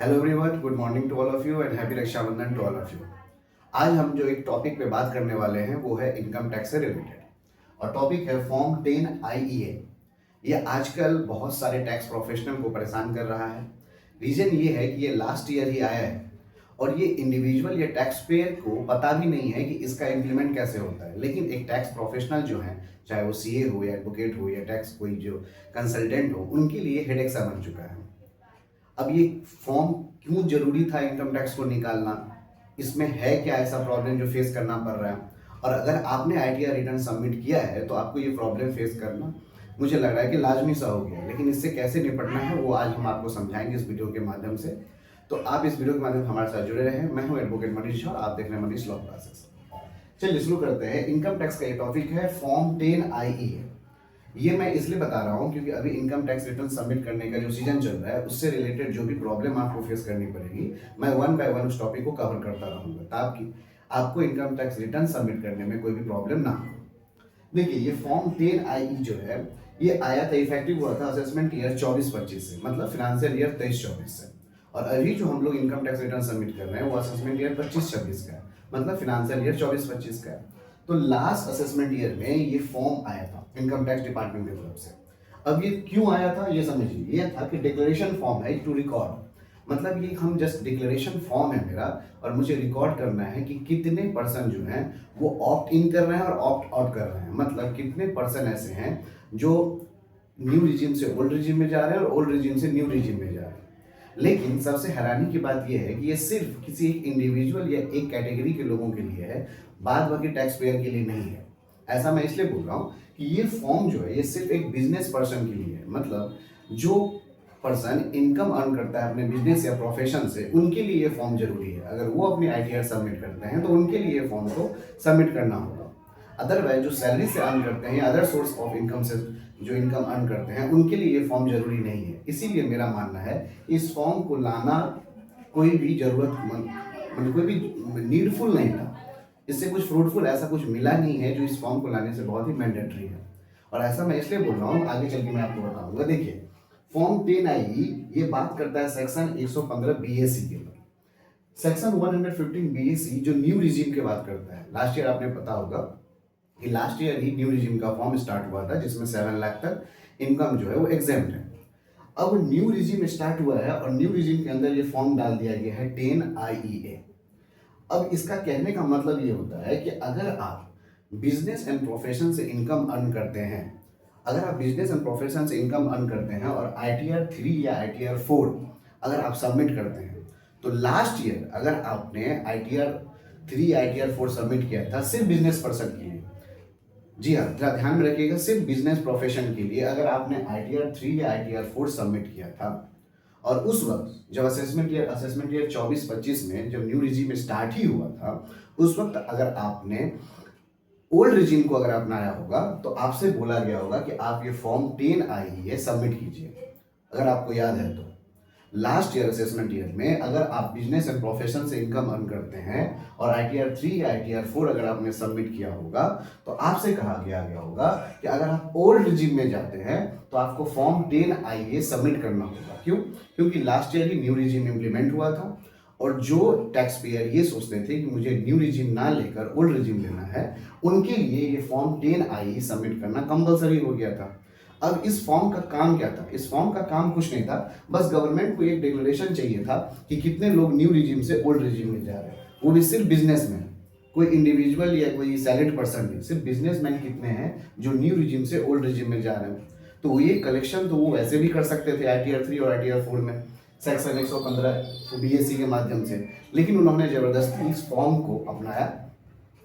Hello everyone, good morning to all of you and happy Raksha Bandhan to all of you. आज हम जो एक topic पे बात करने वाले हैं वो है इनकम टैक्स से रिलेटेड, और टॉपिक है फॉर्म 10 IEA। ये आजकल बहुत सारे टैक्स प्रोफेशनल को परेशान कर रहा है। रीज़न ये है कि ये लास्ट ईयर ही आया है और ये इंडिविजुअल या टैक्स पेयर को पता भी नहीं है कि इसका इम्प्लीमेंट कैसे होता है। लेकिन एक टैक्स प्रोफेशनल जो है, चाहे वो CA हो या एडवोकेट हो या टैक्स कोई जो कंसल्टेंट हो, उनके लिए हेडेक सा बन चुका है। अब ये फॉर्म क्यों जरूरी था इनकम टैक्स को निकालना, इसमें है क्या ऐसा प्रॉब्लम जो फेस करना पड़ रहा है, और अगर आपने ITR रिटर्न सबमिट किया है तो आपको ये प्रॉब्लम फेस करना मुझे लग रहा है कि लाजमी सा हो गया। लेकिन इससे कैसे निपटना है वो आज हम आपको समझाएंगे इस वीडियो के माध्यम से। तो आप इस वीडियो के माध्यम से हमारे साथ जुड़े रहें। मैं हूँ एडवोकेट मनीष और आप देख रहे हैं मनीष लॉ क्लासेस। चलिए शुरू करते हैं। इनकम टैक्स का ये टॉपिक है फॉर्म 10 IEA। ये मैं इसलिए बता रहा हूँ क्योंकि अभी इनकम टैक्स रिटर्न सबमिट करने का जो सीजन चल रहा है उससे रिलेटेड जो भी प्रॉब्लम आपको फेस करनी पड़ेगी, मैं वन बाय वन उस टॉपिक को कवर करता रहूँगा ताकि आपको इनकम टैक्स रिटर्न सबमिट करने में कोई भी प्रॉब्लम ना हो। देखिए, ये फॉर्म 10 IE जो है ये आया था, इफेक्टिव हुआ था असेसमेंट ईयर 24-25 से, मतलब फिनेंशियल ईयर 23-24 से। और अभी जो हम लोग इनकम टैक्स रिटर्न सबमिट कर रहे हैं वो असेसमेंट ईयर 25-26 का है, मतलब फिनेंशियल ईयर 24-25 का है। तो लास्ट असेसमेंट ईयर में ये फॉर्म आया था इनकम टैक्स डिपार्टमेंट की तरफ से। अब ये क्यों आया था ये समझिए। ये था कि डिक्लेरेशन फॉर्म है टू रिकॉर्ड, मतलब ये हम जस्ट डिक्लेरेशन फॉर्म है मेरा, और मुझे रिकॉर्ड करना है कि कितने पर्सन जो हैं वो ऑप्ट इन कर रहे हैं और ऑप्ट आउट कर रहे हैं। मतलब कितने पर्सन ऐसे हैं जो न्यू रिजीम से ओल्ड रिजीम में जा रहे हैं और ओल्ड रिजीम से न्यू रिजीम में जा रहे हैं। लेकिन सबसे हैरानी की बात यह है कि ये सिर्फ किसी एक इंडिविजुअल या एक कैटेगरी के लोगों के लिए है, बाद बाकी टैक्स पेयर के लिए नहीं है। ऐसा मैं इसलिए बोल रहा हूँ कि ये फॉर्म जो है ये सिर्फ एक बिजनेस पर्सन के लिए है। मतलब जो पर्सन इनकम अर्न करता है अपने बिजनेस या प्रोफेशन से, उनके लिए ये फॉर्म जरूरी है। अगर वो अपनी ITR सबमिट करते हैं तो उनके लिए ये फॉर्म को सबमिट करना होगा। अदरवाइज जो सैलरी से अर्न करते हैं या अदर सोर्स ऑफ इनकम से जो इनकम अर्न करते हैं उनके लिए ये फॉर्म जरूरी नहीं है। इसीलिए मेरा मानना है इस फॉर्म को लाना कोई भी जरूरतमंद, मतलब कोई भी नीडफुल नहीं था। इससे कुछ फ्रूटफुल ऐसा कुछ मिला नहीं है जो इस फॉर्म को लाने से बहुत ही मैंडेटरी है। और ऐसा मैं इसलिए बोल रहा हूँ, आगे चल के मैं आपको बताऊंगा। देखिए, फॉर्म 10 IE ये बात करता है सेक्शन 115 BAC के ऊपर। सेक्शन 115 BAC जो न्यू रिजीम की बात करता है। लास्ट ईयर आपने पता होगा कि लास्ट ईयर ही न्यू रिजीम का फॉर्म स्टार्ट हुआ था जिसमें 7 लाख तक इनकम जो है वो एग्जेम्प्ट है। अब न्यू रिजीम स्टार्ट हुआ है और न्यू रिजीम के अंदर ये फॉर्म डाल दिया गया है 10 IEA। अब इसका कहने का मतलब ये होता है कि अगर आप बिजनेस एंड प्रोफेशन से इनकम अर्न करते हैं, अगर आप बिजनेस एंड प्रोफेशन से इनकम अर्न करते हैं और ITR 3 या ITR 4 अगर आप सबमिट करते हैं, तो लास्ट ईयर अगर आपने ITR 3 ITR 4 सबमिट किया था सिर्फ बिजनेस पर्सन के लिए, जी हाँ, जरा ध्यान में रखिएगा, सिर्फ बिजनेस प्रोफेशन के लिए अगर आपने ITR 3 या ITR 4 सबमिट किया था, और उस वक्त जब असेसमेंट ईयर 24-25 में जब न्यू रिजीम स्टार्ट ही हुआ था, उस वक्त अगर आपने ओल्ड रिजीम को अगर अपनाया होगा तो आपसे बोला गया होगा कि आप ये फॉर्म 10 IEA सबमिट कीजिए। अगर आपको याद है तो लास्ट ईयर असेसमेंट ईयर में अगर आप बिजनेस एंड प्रोफेशन से इनकम अर्न करते हैं और ITR 3 या ITR 4 अगर आपने सबमिट किया होगा तो आपसे कहा गया होगा कि अगर आप ओल्ड रिजीम में जाते हैं तो आपको फॉर्म 10 IEA सबमिट करना होगा। क्यों? क्योंकि लास्ट ईयर ही न्यू रिजीम इंप्लीमेंट हुआ था और जो टैक्स पेयर ये सोचते थे कि मुझे न्यू रिजीम ना लेकर ओल्ड रिजीम लेना है, उनके लिए ये फॉर्म 10 IE सबमिट करना कंपलसरी हो गया था। अब इस फॉर्म का काम क्या था? इस फॉर्म का काम कुछ नहीं था, बस गवर्नमेंट को एक डिक्लेरेशन चाहिए था कि कितने लोग न्यू रिजीम से ओल्ड रिजीम में जा रहे हैं, वो भी सिर्फ बिजनेसमैन, कोई इंडिविजुअल या कोई सैलरीड पर्सन नहीं, सिर्फ बिजनेसमैन कितने हैं जो न्यू रिजीम से ओल्ड रिजीम में जा रहे हैं। तो ये कलेक्शन तो वो वैसे भी कर सकते थे ITR 3 और ITR 4 में सेक्शन 115 BAC के माध्यम से, लेकिन उन्होंने जबरदस्ती इस फॉर्म को अपनाया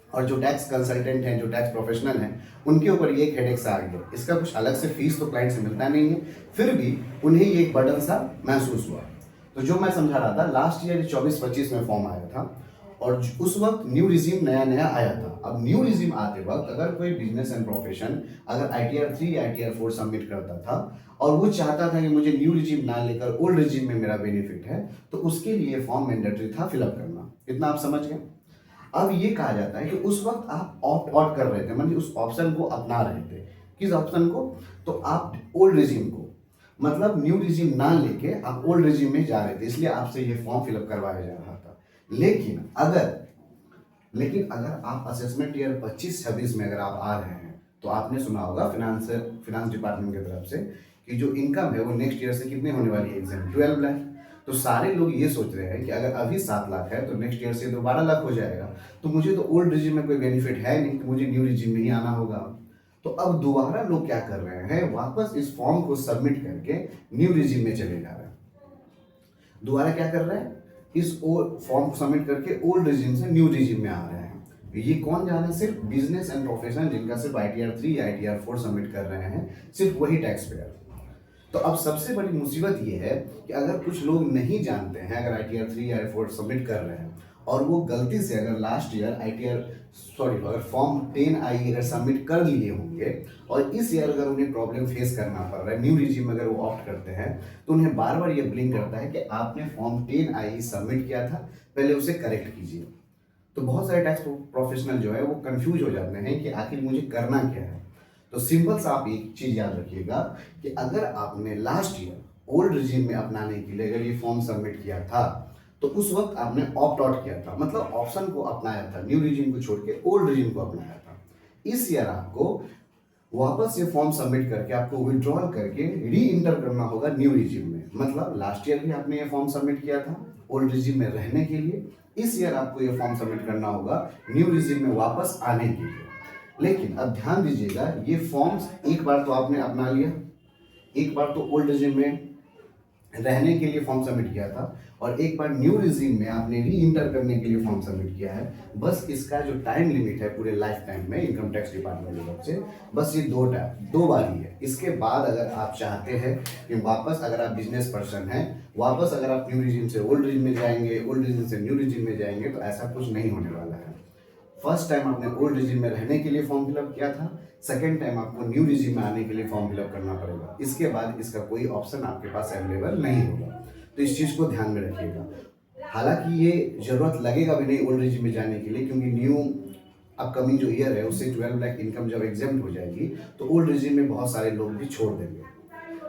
और जो टैक्स कंसल्टेंट हैं, जो टैक्स प्रोफेशनल हैं, उनके ऊपर ये एक हेडेक सा आ गया। इसका कुछ अलग से फीस तो क्लाइंट से मिलता नहीं है, फिर भी उन्हें ये एक बर्डन सा महसूस हुआ। तो जो मैं समझा रहा था, लास्ट ईयर 24-25 में फॉर्म आया था और उस वक्त न्यू रिजीम नया नया आया था। अब न्यू रिजीम आते वक्त अगर कोई बिजनेस एंड प्रोफेशन अगर ITR 3 या ITR 4 सबमिट करता था और वो चाहता था कि मुझे न्यू रिजीम ना लेकर ओल्ड रिजीम में मेरा बेनिफिट है, तो उसके लिए फॉर्म मैंडेटरी था फिलअप करना। इतना आप समझ गए? अब ये कहा जाता है कि उस वक्त आप ऑप्ट आउट कर रहे थे, मतलब उस ऑप्शन को अपना रहे थे। किस ऑप्शन को? तो आप ओल्ड रिजीम को, मतलब न्यू रिजीम ना लेके आप ओल्ड रिजीम में जा रहे थे, इसलिए आपसे ये फॉर्म फिलअप करवाया जा रहा था। लेकिन अगर आप असेसमेंट ईयर 25-26 में अगर आप आ रहे हैं तो आपने सुना होगा फिनांस डिपार्टमेंट की तरफ से कि जो इनकम है वो नेक्स्ट ईयर से कितनी होने वाली है, एग्जाम 12 लाख। तो सारे लोग ये सोच रहे हैं कि अगर अभी 7 लाख है तो नेक्स्ट ईयर से तो 12 लाख हो जाएगा, तो मुझे तो ओल्ड रिजिम में कोई बेनिफिट है नहीं, तो मुझे न्यू रिजिम में ही आना होगा। तो अब दोबारा लोग क्या कर रहे हैं, वापस इस फॉर्म को सबमिट करके न्यू रिजिम में चले जा रहे हैं। दोबारा क्या कर रहे हैं, इस फॉर्म को सबमिट करके ओल्ड रिजिम से न्यू रिजिम में आ रहे हैं। ये कौन जा रहे हैं, सिर्फ बिजनेस एंड प्रोफेशन जिनका सिर्फ ITR 3 या ITR 4 सबमिट कर रहे हैं, सिर्फ वही टैक्स पेयर। तो अब सबसे बड़ी मुसीबत ये है कि अगर कुछ लोग नहीं जानते हैं, अगर ITR 3 या 4 सबमिट कर रहे हैं और वो गलती से अगर लास्ट ईयर अगर फॉर्म 10I अगर सबमिट कर लिए होंगे और इस ईयर अगर उन्हें प्रॉब्लम फेस करना पड़ रहा है, न्यू रिजीम अगर वो ऑप्ट करते हैं, तो उन्हें बार बार ये ब्लिंक करता है कि आपने फॉर्म 10I सबमिट किया था, पहले उसे करेक्ट कीजिए। तो बहुत सारे टैक्स प्रोफेशनल जो है वो कंफ्यूज हो जाते हैं कि आखिर मुझे करना क्या है। तो सिंपल सा आप एक चीज याद रखिएगा कि अगर आपने लास्ट ईयर ओल्ड रिजीम में अपनाने के लिए अगर ये फॉर्म सबमिट किया था तो उस वक्त आपने ऑप्ट आउट किया था, मतलब ऑप्शन को अपनाया था, न्यू रिजीम को छोड़ के ओल्ड रिजीम को अपनाया था। इस ईयर आपको वापस ये फॉर्म सबमिट करके आपको विड्रॉल करके री इंटर करना होगा न्यू रिजीम में। मतलब लास्ट ईयर भी आपने ये फॉर्म सबमिट किया था ओल्ड रिजीम में रहने के लिए, इस ईयर आपको ये फॉर्म सबमिट करना होगा न्यू रिजीम में वापस आने के लिए। लेकिन अब ध्यान दीजिएगा, ये फॉर्म्स एक बार तो आपने अपना लिया, एक बार तो ओल्ड रिजीम में रहने के लिए फॉर्म सबमिट किया था और एक बार न्यू रिजीम में आपने री इंटर करने के लिए फॉर्म सबमिट किया है। बस इसका जो टाइम लिमिट है पूरे लाइफ टाइम में इनकम टैक्स डिपार्टमेंट की तरफ से, बस ये दो बार ही है। इसके बाद अगर आप चाहते हैं कि वापस अगर आप बिजनेस पर्सन हैं, वापस अगर आप न्यू रिजीम से ओल्ड रिजीम में जाएंगे, ओल्ड रिजीम से न्यू रिजीम में जाएंगे, तो ऐसा कुछ नहीं होने वाला है। फर्स्ट टाइम आपने ओल्ड रिजीम में रहने के लिए फॉर्म फिलअप किया था, सेकेंड टाइम आपको न्यू रिजीम में आने के लिए फॉर्म फिलअप करना पड़ेगा। इसके बाद इसका कोई ऑप्शन आपके पास अवेलेबल नहीं होगा, तो इस चीज़ को ध्यान में रखिएगा। हालांकि ये जरूरत लगेगा भी नहीं ओल्ड रिजीम में जाने के लिए, क्योंकि न्यू अपकमिंग जो ईयर है उससे 12 लाख इनकम जब एग्जाम्प्ट हो जाएगी तो ओल्ड रिजीम में बहुत सारे लोग भी छोड़ देंगे।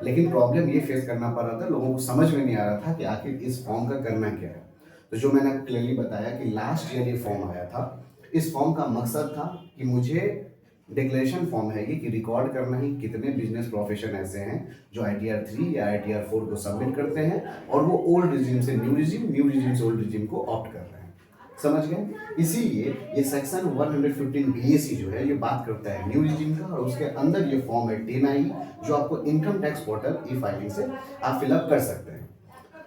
लेकिन प्रॉब्लम ये फेस करना पड़ रहा था, लोगों को समझ में नहीं आ रहा था कि आखिर इस फॉर्म का करना क्या है। तो जो मैंने आपको क्लियरली बताया कि लास्ट ईयर ये फॉर्म आया था, इस फॉर्म का मकसद था कि मुझे डिक्लेरेशन फॉर्म है ये कि रिकॉर्ड करना ही कितने बिजनेस प्रोफेशन ऐसे हैं जो ITR 3 या ITR 4 को सबमिट करते हैं और वो ओल्ड रिजीम से न्यू रिजीम से ओल्ड रिजीम को ऑप्ट कर रहे हैं। समझ गए? इसीलिए ये सेक्शन 115 BAC जो है ये बात करता है न्यू रिजीम का, और उसके अंदर ये फॉर्म है 10I जो आपको इनकम टैक्स पोर्टल ई-फाइलिंग से आप फिलअप कर सकते हैं।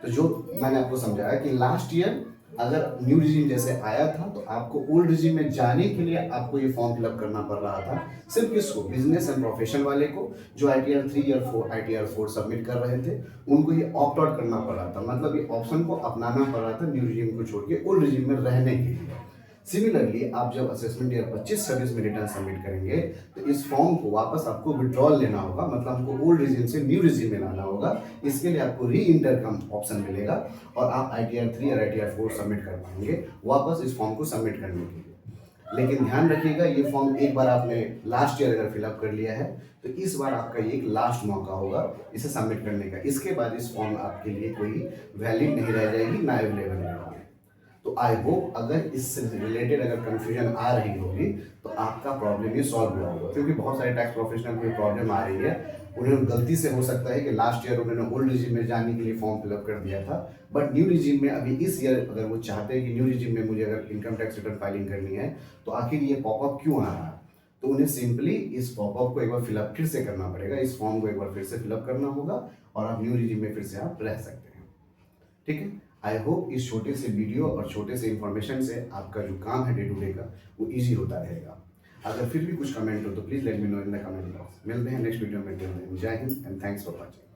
तो जो मैंने आपको समझाया कि लास्ट ईयर अगर न्यू रिजीम जैसे आया था तो आपको ओल्ड रिजीम में जाने के लिए आपको ये फॉर्म फिलअप करना पड़ रहा था। सिर्फ किसको, बिजनेस एंड प्रोफेशन वाले को जो ITR 3 या ITR 4 सबमिट कर रहे थे, उनको ये ऑप्ट आउट करना पड़ रहा था, मतलब ये ऑप्शन को अपनाना पड़ रहा था न्यू रिजीम को छोड़ के ओल्ड रिजीम में रहने के लिए। सिमिलरली आप जब असेसमेंट ईयर 25-26 में रिटर्न सबमिट करेंगे तो इस फॉर्म को वापस आपको विड्रॉल लेना होगा, मतलब आपको ओल्ड रिजीम से न्यू रिजीम में लाना होगा। इसके लिए आपको री इंटर का ऑप्शन मिलेगा और आप ITR 3 और ITR 4 सबमिट कर पाएंगे वापस इस फॉर्म को सबमिट करने के लिए। लेकिन ध्यान रखिएगा, ये फॉर्म एक बार आपने लास्ट ईयर अगर फिलअप कर लिया है तो इस बार आपका ये एक लास्ट मौका होगा इसे सबमिट करने का। इसके बाद इस फॉर्म आपके लिए कोई वैलिड नहीं रह जाएगी, ना अवेलेबल रहेगी। तो आई होप अगर इससे रिलेटेड अगर कंफ्यूजन आ रही होगी तो आपका प्रॉब्लम ये सॉल्व हुआ होगा, क्योंकि बहुत सारे टैक्स प्रोफेशनल को प्रॉब्लम आ रही है। उन्हें गलती से हो सकता है कि लास्ट ईयर उन्होंने ओल्ड रिजीम में जाने के लिए फॉर्म फिलअप कर दिया था, बट न्यू रिजीम में अभी इस ईयर अगर वो चाहते हैं कि न्यू रिजीम में मुझे अगर इनकम टैक्स रिटर्न फाइलिंग करनी है तो आखिर ये पॉपअप क्यों आ रहा है, तो उन्हें सिंपली इस पॉपअप को एक बार फिलअप फिर से करना पड़ेगा, इस फॉर्म को एक बार फिर से फिलअप करना होगा और आप न्यू रिजीम में फिर से आप रह सकते हैं। ठीक है, आई होप इस छोटे से वीडियो और छोटे से इंफॉर्मेशन से आपका जो काम है डे टू डे का वो इजी होता रहेगा। अगर फिर भी कुछ कमेंट हो तो please let me know in the comment box. मिलते हैं नेक्स्ट वीडियो में। जय Hind and thanks for watching.